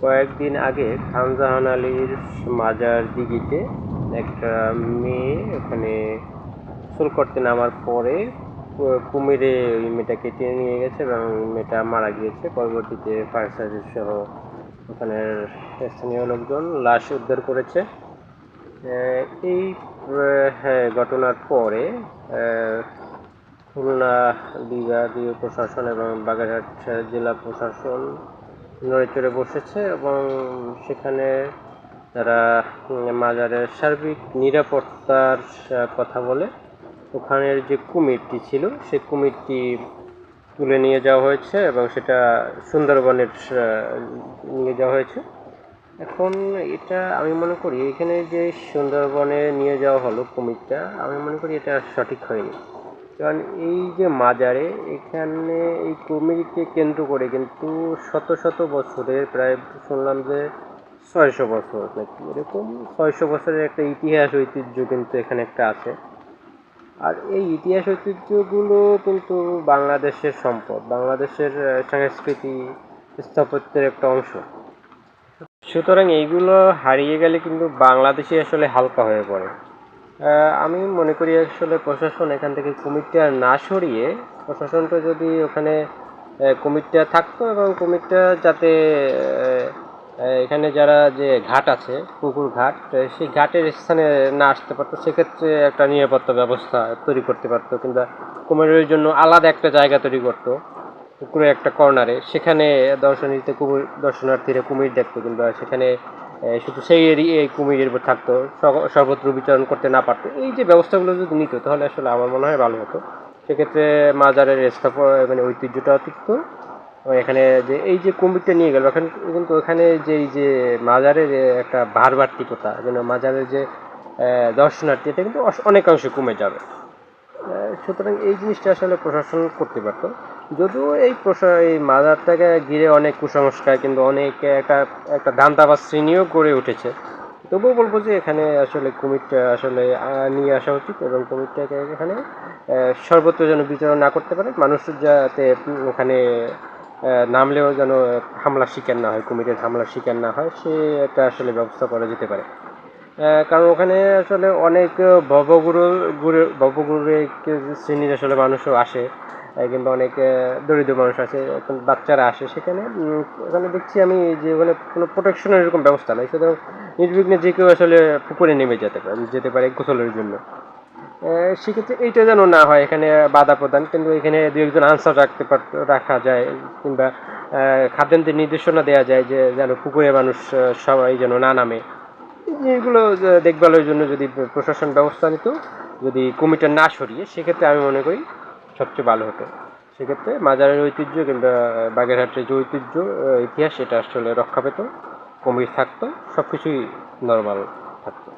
কয়েকদিন আগে খান জাহান আলীর মাজার দিঘিতে একটা মেয়ে ওখানে গোসল করতে নামার পরে কুমিরে ওই মেয়েটাকে টেনে নিয়ে গেছে এবং মেয়েটা মারা গিয়েছে। পরবর্তীতে ফায়ার সার্ভিস সহ ওখানের স্থানীয় লোকজন লাশ উদ্ধার করেছে। এই হ্যাঁ, ঘটনার পরে খুলনা বিভাগীয় প্রশাসন এবং বাগেরহাট জেলা প্রশাসন নড়েচড়ে বসেছে এবং সেখানে তারা মাজারের সার্বিক নিরাপত্তার কথা বলে ওখানের যে কুমিরটি ছিল সেই কুমিরটি তুলে নিয়ে যাওয়া হয়েছে এবং সেটা সুন্দরবনের নিয়ে যাওয়া হয়েছে। এখন এটা আমি মনে করি এখানে যে সুন্দরবনে নিয়ে যাওয়া হলো কুমিরটা, আমি মনে করি এটা সঠিক হয়নি। কারণ এই যে মাজারে এখানে এই কুমিরকে কেন্দ্র করে কিন্তু শত শত বছরের, প্রায় শুনলাম যে 600 বছর নাকি এরকম 600 বছরের একটা ইতিহাস ঐতিহ্য কিন্তু এখানে একটা আছে। আর এই ইতিহাস ঐতিহ্যগুলো কিন্তু বাংলাদেশের সম্পদ, বাংলাদেশের সংস্কৃতি স্থাপত্যের একটা অংশ। সুতরাং এইগুলো হারিয়ে গেলে কিন্তু বাংলাদেশে আসলে হালকা হয়ে পড়ে। আমি মনে করি আসলে প্রশাসন এখান থেকে কুমিরটা না সরিয়ে প্রশাসনটা যদি ওখানে কুমিরটা থাকতো এবং কুমিরটা যাতে এখানে যারা যে ঘাট আছে পুকুর ঘাট, সেই ঘাটের স্থানে না আসতে পারতো, সেক্ষেত্রে একটা নিরাপত্তা ব্যবস্থা তৈরি করতে পারতো কিংবা কুমিরের জন্য আলাদা একটা জায়গা তৈরি করতো পুকুরে একটা কর্নারে, সেখানে দর্শনার্থীরা কুমির দেখতো কিংবা সেখানে শুধু সেই এরিয়ায় কুমিরের থাকতো, সর্বত্র বিচরণ করতে না পারতো। এই যে ব্যবস্থাগুলো যদি নিত তাহলে আসলে আমার মনে হয় ভালো হতো। সেক্ষেত্রে মাজারের মানে ঐতিহ্যটাও টিকতো। এখানে যে এই যে কুমিরটা নিয়ে গেল এখন কিন্তু ওখানে যে এই যে মাজারের একটা ভারবার্তিকতা, যেন মাজারের যে দর্শনার্থী এটা কিন্তু অনেকাংশে কমে যাবে। সুতরাং এই জিনিসটা আসলে প্রশাসন করতে পারতো। যদিও এই মাজারটাকে ঘিরে অনেক কুসংস্কার কিন্তু অনেক একটা দান্দাবাজ শ্রেণীও গড়ে উঠেছে, তবুও বলবো যে এখানে আসলে কুমিরটা আসলে নিয়ে আসা উচিত এবং কুমিরটাকে এখানে সর্বত্র যেন বিচরণ না করতে পারে, মানুষ যাতে ওখানে নামলেও যেন হামলার শিকার না হয়, কুমিরের হামলার শিকার না হয়, সে একটা আসলে ব্যবস্থা করা যেতে পারে। কারণ ওখানে আসলে অনেক ভবঘুরে শ্রেণীর আসলে মানুষও আসে কিংবা অনেক দরিদ্র মানুষ আছে, বাচ্চারা আসে সেখানে। ওখানে দেখছি আমি যে ওখানে কোনো প্রোটেকশনের এরকম ব্যবস্থা নেই, সুতরাং নির্বিঘ্নে যে কেউ আসলে পুকুরে নেমে যেতে পারে গোসলের জন্য। সেক্ষেত্রে এইটা যেন না হয় এখানে বাধা প্রদান, কিন্তু এখানে দু একজন আনসার রাখা যায় কিংবা খাদ্যান্তের নির্দেশনা দেওয়া যায় যে যেন পুকুরে মানুষ সবাই যেন না নামে। এগুলো দেখভালের জন্য যদি প্রশাসন ব্যবস্থা নিত, যদি কমিটি না সরিয়ে, সেক্ষেত্রে আমি মনে করি সবচেয়ে ভালো হতো। সেক্ষেত্রে মাজারের ঐতিহ্য কিংবা বাগেরহাটের যে ঐতিহ্য ইতিহাস, সেটা আসলে রক্ষা পেত, কুমির থাকতো, সব কিছুই নর্মাল থাকতো।